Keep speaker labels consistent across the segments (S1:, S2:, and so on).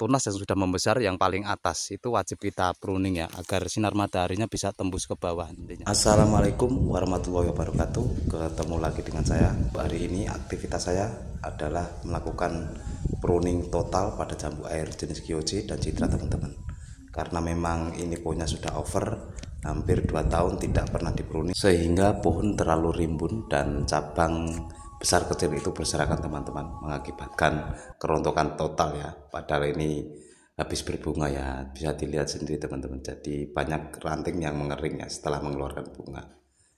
S1: tunas yang sudah membesar yang paling atas itu wajib kita pruning ya, agar sinar mataharinya bisa tembus ke bawah intinya. Assalamualaikum warahmatullahi wabarakatuh. Ketemu lagi dengan saya. Hari ini aktivitas saya adalah melakukan pruning total pada jambu air jenis Kyoji dan Citra, teman-teman. Karena memang ini pohonnya sudah over, hampir 2 tahun tidak pernah dipruning, sehingga pohon terlalu rimbun dan cabang besar kecil itu berserakan, teman-teman, mengakibatkan kerontokan total ya. Padahal ini habis berbunga ya, bisa dilihat sendiri teman-teman. Jadi banyak ranting yang mengering ya setelah mengeluarkan bunga.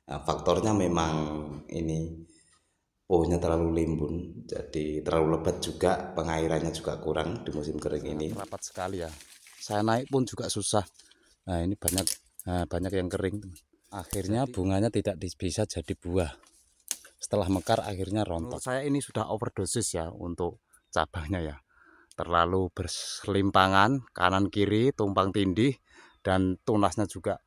S1: Nah, faktornya memang ini pohonnya terlalu limbun, jadi terlalu lebat juga, pengairannya juga kurang di musim kering ini. Rapat sekali ya. Saya naik pun juga susah. Nah, ini banyak yang kering. Akhirnya bunganya tidak bisa jadi buah. Setelah mekar akhirnya rontok. Menurut saya ini sudah overdosis ya untuk cabangnya ya. Terlalu berselimpangan kanan kiri, tumpang tindih, dan tunasnya juga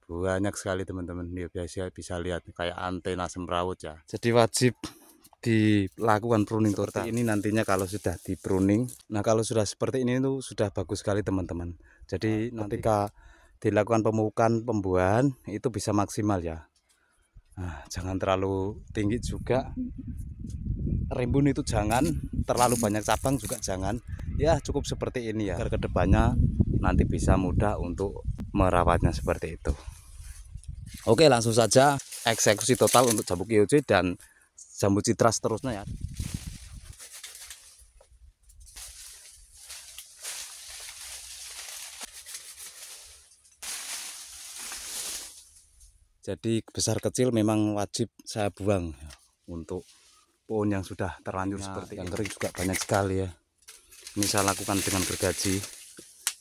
S1: banyak sekali, teman-teman. Ini biasa bisa lihat kayak antena semrawut ya. Jadi wajib dilakukan pruning total. Ini nantinya kalau sudah di pruning. Nah, kalau sudah seperti ini itu sudah bagus sekali, teman-teman. Jadi ketika dilakukan pemupukan pembuahan itu bisa maksimal ya. Nah, jangan terlalu tinggi juga, rimbun itu jangan, terlalu banyak cabang juga jangan. Ya cukup seperti ini ya, agar kedepannya nanti bisa mudah untuk merawatnya seperti itu. Oke, langsung saja eksekusi total untuk jambu Kyoji dan jambu Citra seterusnya ya. Jadi besar kecil memang wajib saya buang ya, untuk pohon yang sudah terlanjur seperti yang kering juga banyak sekali ya. Ini saya lakukan dengan gergaji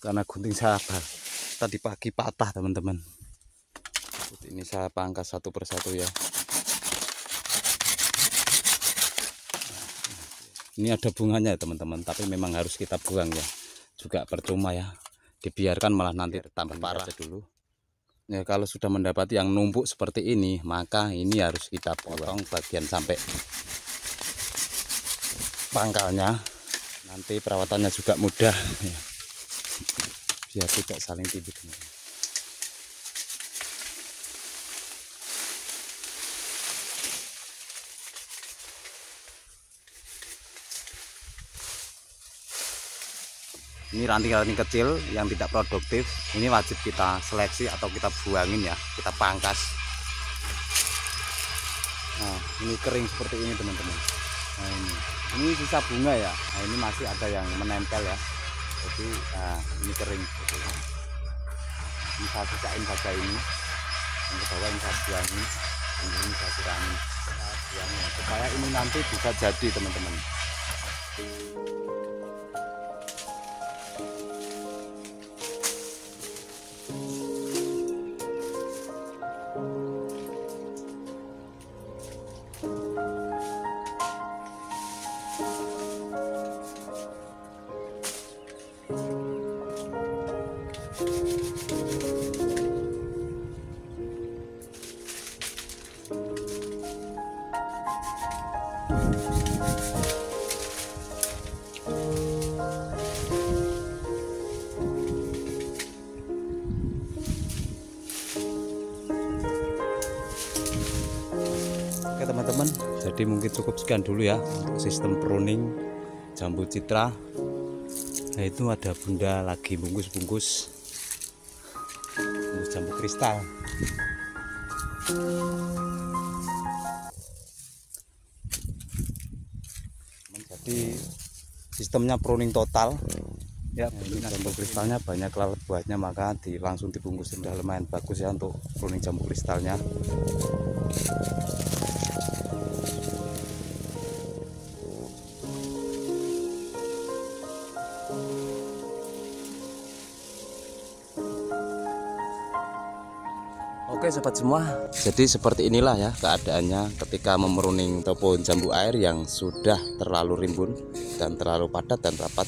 S1: karena gunting saya tadi pagi patah, teman-teman. Ini saya pangkas satu persatu ya. Ini ada bunganya ya, teman-teman, tapi memang harus kita buang ya. Juga percuma ya, dibiarkan malah nanti tambah parah dulu. Ya, kalau sudah mendapati yang numpuk seperti ini, maka ini harus kita potong bagian sampai pangkalnya. Nanti perawatannya juga mudah ya, biar tidak saling tindih. Ini ranting-ranting kecil yang tidak produktif, ini wajib kita seleksi atau kita buangin ya, kita pangkas. Nah, ini kering seperti ini, teman-teman. Nah, ini sisa bunga ya. Nah, ini masih ada yang menempel ya. Jadi ini kering. Ini saya sisain saja ini. Yang ke bawah ini saya buangin. Ini saya siramin. Supaya ini nanti bisa jadi, teman-teman. Oke, teman-teman, jadi mungkin cukup sekian dulu ya untuk sistem pruning jambu Citra. Nah, itu ada bunda lagi bungkus jambu kristal. Jadi sistemnya pruning total ya. Ini jambu kristalnya banyak lalat buahnya, maka langsung dibungkus. Sudah lumayan bagus ya untuk pruning jambu kristalnya. Oke sobat semua, jadi seperti inilah ya keadaannya ketika memeruning pohon jambu air yang sudah terlalu rimbun dan terlalu padat dan rapat.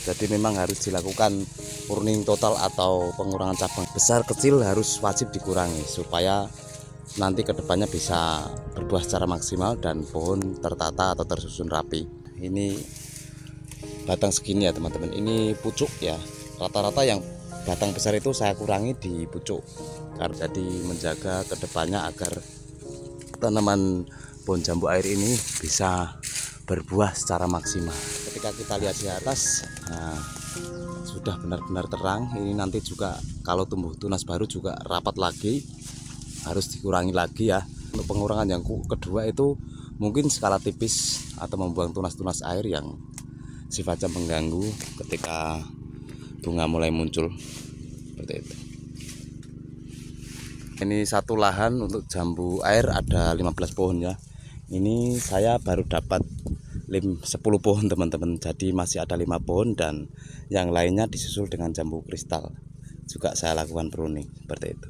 S1: Jadi memang harus dilakukan pruning total atau pengurangan cabang. Besar kecil harus wajib dikurangi supaya nanti kedepannya bisa berbuah secara maksimal dan pohon tertata atau tersusun rapi. Ini batang segini ya teman-teman. Ini pucuk ya, rata-rata yang batang besar itu saya kurangi di pucuk karena jadi menjaga kedepannya agar tanaman pohon jambu air ini bisa berbuah secara maksimal. Ketika kita lihat di atas, nah, sudah benar-benar terang. Ini nanti juga kalau tumbuh tunas baru juga rapat lagi, harus dikurangi lagi ya. Untuk pengurangan yang kedua itu mungkin skala tipis atau membuang tunas-tunas air yang sifatnya mengganggu ketika bunga mulai muncul seperti itu. Ini satu lahan untuk jambu air ada 15 pohon ya. Ini saya baru dapat 10 pohon teman-teman. Jadi masih ada 5 pohon dan yang lainnya disusul dengan jambu kristal. Juga saya lakukan pruning seperti itu.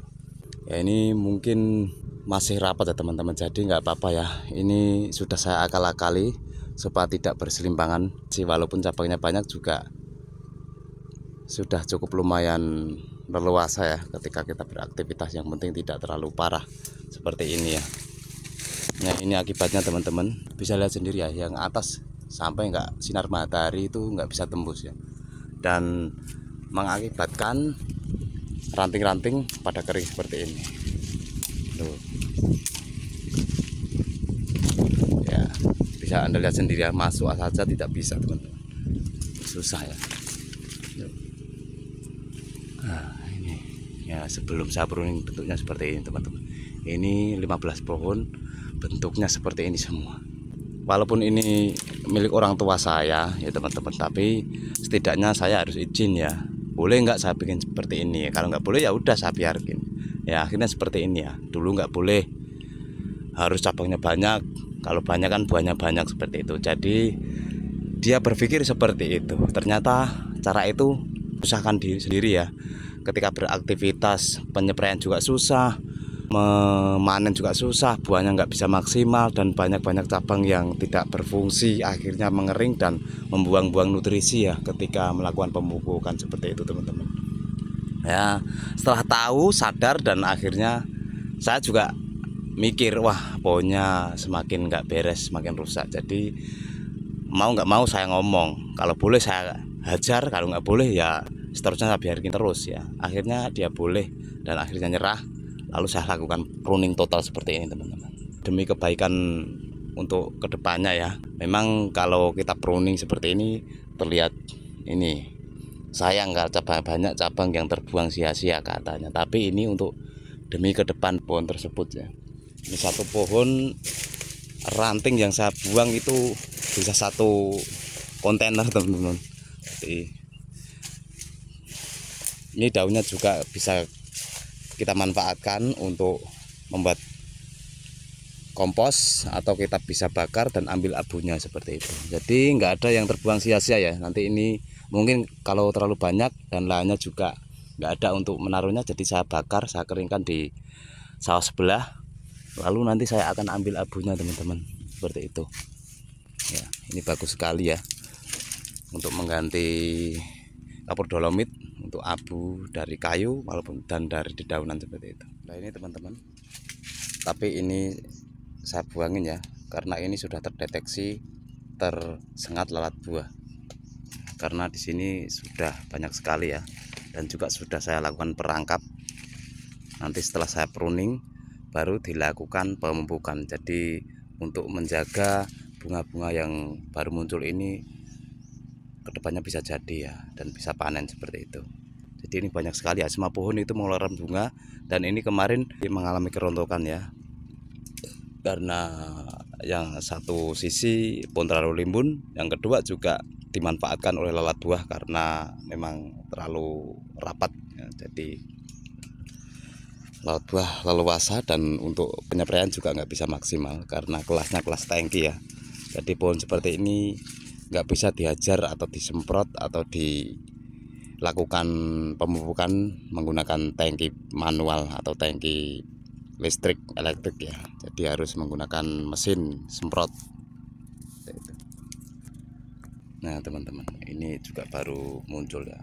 S1: Ya ini mungkin masih rapat ya teman-teman. Jadi nggak apa-apa ya. Ini sudah saya akal-akali supaya tidak berselimpangan. Walaupun cabangnya banyak juga sudah cukup lumayan leluasa ya ketika kita beraktivitas, yang penting tidak terlalu parah seperti ini ya. Nah ini akibatnya teman-teman, bisa lihat sendiri ya, yang atas sampai nggak sinar matahari itu nggak bisa tembus ya, dan mengakibatkan ranting-ranting pada kering seperti ini. Tuh. Ya bisa Anda lihat sendiri ya, masuk saja tidak bisa teman-teman, susah ya. Nah ini ya, sebelum saya pruning bentuknya seperti ini teman-teman. Ini 15 pohon bentuknya seperti ini semua. Walaupun ini milik orang tua saya ya teman-teman, tapi setidaknya saya harus izin ya. Boleh nggak saya bikin seperti ini? Kalau nggak boleh ya udah saya biarkan. Ya akhirnya seperti ini ya. Dulu nggak boleh, harus cabangnya banyak. Kalau banyak kan buahnya banyak seperti itu. Jadi dia berpikir seperti itu. Ternyata cara itu usahkan diri sendiri ya. Ketika beraktivitas, penyepraian juga susah, memanen juga susah, buahnya nggak bisa maksimal, dan banyak-banyak cabang yang tidak berfungsi, akhirnya mengering dan membuang-buang nutrisi ya ketika melakukan pemupukan seperti itu teman-teman. Ya setelah tahu, sadar, dan akhirnya saya juga mikir, wah pohonnya semakin nggak beres, semakin rusak. Jadi mau nggak mau saya ngomong, kalau boleh saya hajar, kalau nggak boleh ya seterusnya saya biarkan terus ya. Akhirnya dia boleh dan akhirnya nyerah. Lalu saya lakukan pruning total seperti ini teman-teman, demi kebaikan untuk kedepannya ya. Memang kalau kita pruning seperti ini terlihat ini sayang kalau banyak cabang yang terbuang sia-sia katanya, tapi ini untuk demi ke depan pohon tersebut ya. Ini satu pohon ranting yang saya buang itu bisa 1 kontainer teman-teman. Jadi ini daunnya juga bisa kita manfaatkan untuk membuat kompos, atau kita bisa bakar dan ambil abunya seperti itu. Jadi nggak ada yang terbuang sia-sia ya. Nanti ini mungkin kalau terlalu banyak dan lainnya juga nggak ada untuk menaruhnya, jadi saya bakar, saya keringkan di sawah sebelah, lalu nanti saya akan ambil abunya teman-teman seperti itu ya. Ini bagus sekali ya untuk mengganti kapur dolomit untuk abu dari kayu walaupun dan dari dedaunan seperti itu. Nah ini teman-teman, tapi ini saya buangin ya karena ini sudah terdeteksi tersengat lalat buah, karena di sini sudah banyak sekali ya, dan juga sudah saya lakukan perangkap. Nanti setelah saya pruning baru dilakukan pemupukan. Jadi untuk menjaga bunga-bunga yang baru muncul ini kedepannya bisa jadi ya, dan bisa panen seperti itu. Jadi ini banyak sekali ya, semua pohon itu mengeluarkan bunga, dan ini kemarin mengalami kerontokan ya, karena yang satu sisi pohon terlalu limbun, yang kedua juga dimanfaatkan oleh lalat buah karena memang terlalu rapat ya. Jadi lalat buah leluasa, dan untuk penyepraian juga nggak bisa maksimal karena kelasnya kelas tangki ya. Jadi pohon seperti ini nggak bisa dihajar atau disemprot atau dilakukan pemupukan menggunakan tangki manual atau tangki elektrik ya. Jadi harus menggunakan mesin semprot. Nah teman-teman, ini juga baru muncul ya.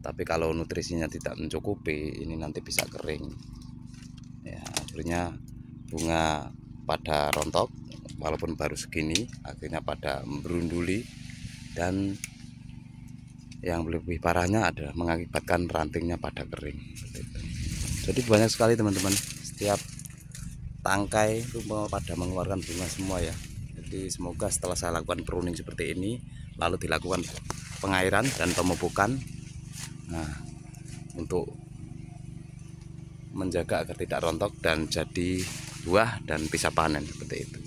S1: Tapi kalau nutrisinya tidak mencukupi, ini nanti bisa kering ya. Akhirnya bunga pada rontok, walaupun baru segini, akhirnya pada merunduli dan yang lebih parahnya ada mengakibatkan rantingnya pada kering. Jadi banyak sekali teman-teman, setiap tangkai itu pada mengeluarkan bunga semua ya. Jadi semoga setelah saya lakukan pruning seperti ini, lalu dilakukan pengairan dan pemupukan, nah untuk menjaga agar tidak rontok dan jadi buah dan bisa panen seperti itu.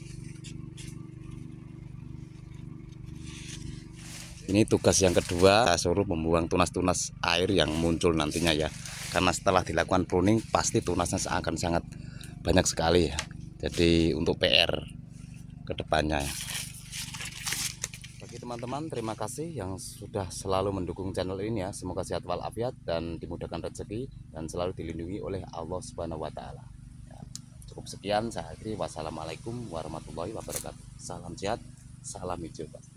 S1: Ini tugas yang kedua, saya suruh membuang tunas-tunas air yang muncul nantinya ya. Karena setelah dilakukan pruning pasti tunasnya akan sangat banyak sekali ya. Jadi untuk PR kedepannya ya. Bagi teman-teman, terima kasih yang sudah selalu mendukung channel ini ya. Semoga sehat walafiat dan dimudahkan rezeki dan selalu dilindungi oleh Allah Subhanahu wa taala. Ya, cukup sekian, saya akhiri. Wassalamualaikum warahmatullahi wabarakatuh. Salam sehat, salam hijau, Pak.